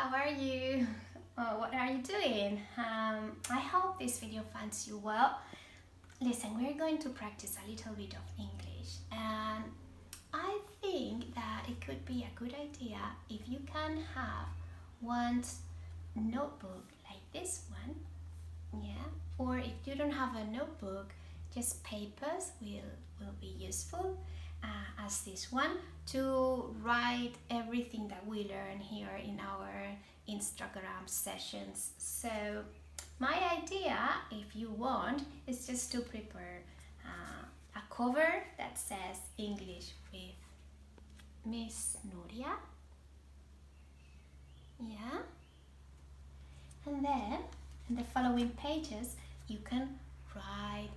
how are you? What are you doing? I hope this video finds you well. Listen, we're going to practice a little bit of English, and I think that it could be a good idea if you can have one notebook like this one, yeah, or if you don't have a notebook, just papers will be useful, as this one, to write everything that we learn here in our Instagram sessions. So my idea, if you want, is just to prepare a cover that says English with Miss Nuria, yeah, and then in the following pages you can write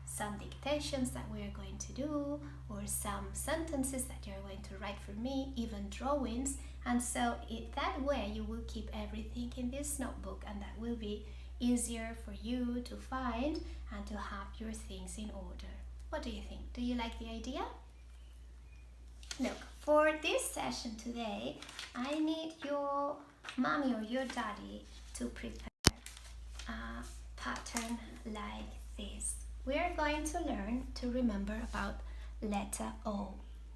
some dictations that we're going to do, or some sentences that you're going to write for me, even drawings, and so that way you will keep everything in this notebook, and that will be easier for you to find and to have your things in order. What do you think? Do you like the idea? Look, for this session today, I need your mommy or your daddy to prepare a pattern like this. We're going to learn to remember about letter O,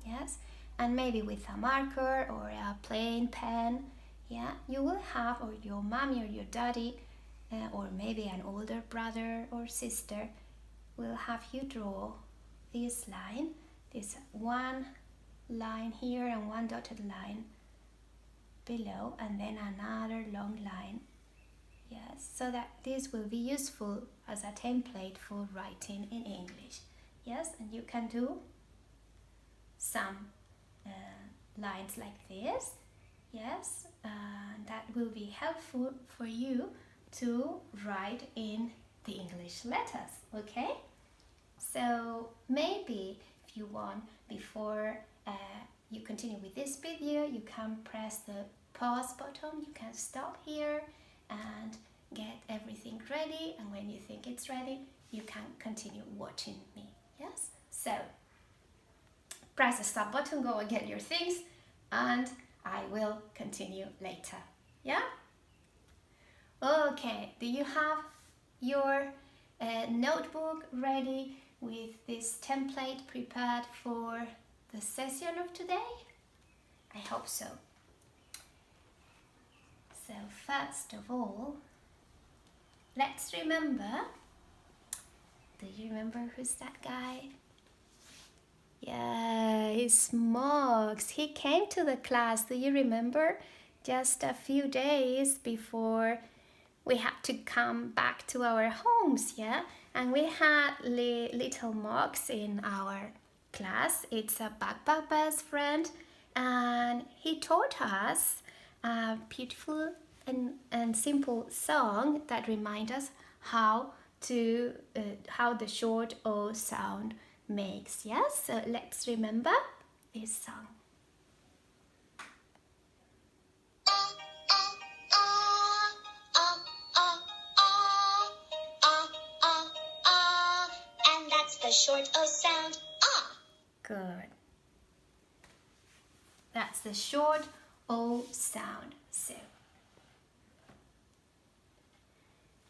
yes? And maybe with a marker or a plain pen, yeah? You will have, or your mommy or your daddy, or maybe an older brother or sister, will have you draw this line, this one line here and one dotted line below, and then another long line. Yes, so that this will be useful as a template for writing in English. Yes, and you can do some lines like this. Yes, that will be helpful for you to write in the English letters, okay? So maybe if you want, before you continue with this video, you can press the pause button, you can stop here and get everything ready, and when you think it's ready, you can continue watching me. Yes, so press the stop button, go and get your things, and I will continue later. Yeah, okay. Do you have your notebook ready with this template prepared for the session of today? I hope so. So first of all, let's remember. Do you remember who's that guy? Yeah, it's Max. He came to the class, do you remember? Just a few days before we had to come back to our homes, yeah? And we had little Max in our class. It's a backpack best friend, and he taught us a beautiful and simple song that reminds us how the short O sound makes. Yes, so let's remember this song. And that's the short O sound. Good. That's the short O sound. So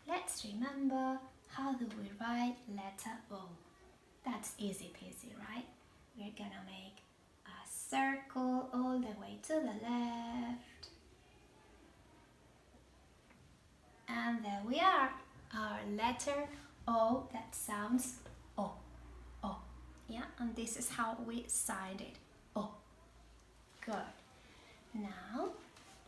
let's remember, how do we write letter O? That's easy peasy, right? We're gonna make a circle all the way to the left. And there we are, our letter O that sounds O, O. Yeah, and this is how we signed it, O. Good. Now,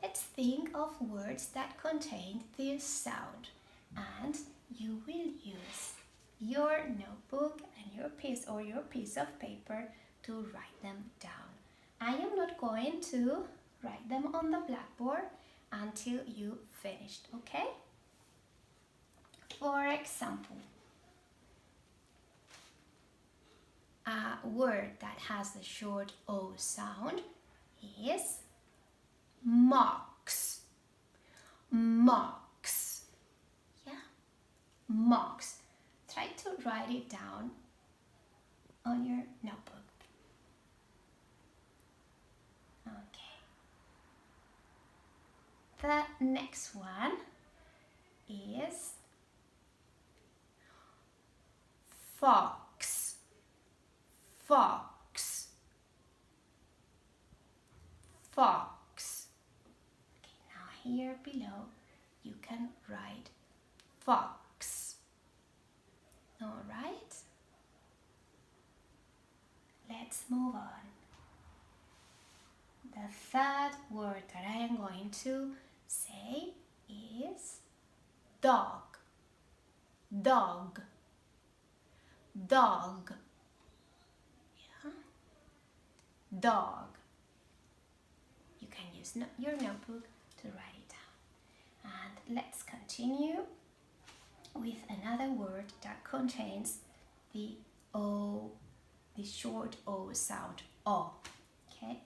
let's think of words that contain this sound, and you will use your notebook and your piece of paper to write them down. I am not going to write them on the blackboard until you finished, okay? For example, a word that has the short O sound is marks. Marks. Yeah, marks. Try to write it down on your notebook. Okay. The next one is fox, fox, fox. Okay, now here below you can write fox. All right, let's move on. The third word that I am going to say is dog, dog, dog. Yeah. Dog. You can use your notebook to write it down. And let's continue with another word that contains the O, the short O sound, O. Okay?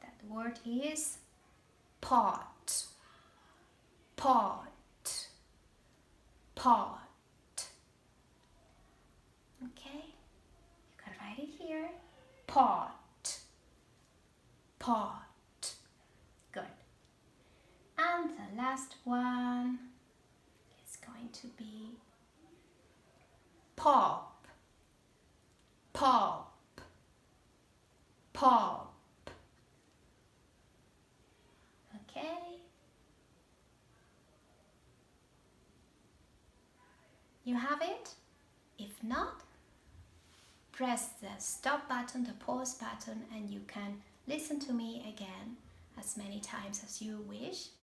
That word is pot, pot, pot. Okay? You can write it here. Pot, pot. Good. And the last one is going to be pop, pop, pop. Okay? You have it? If not, press the stop button, the pause button, and you can listen to me again as many times as you wish.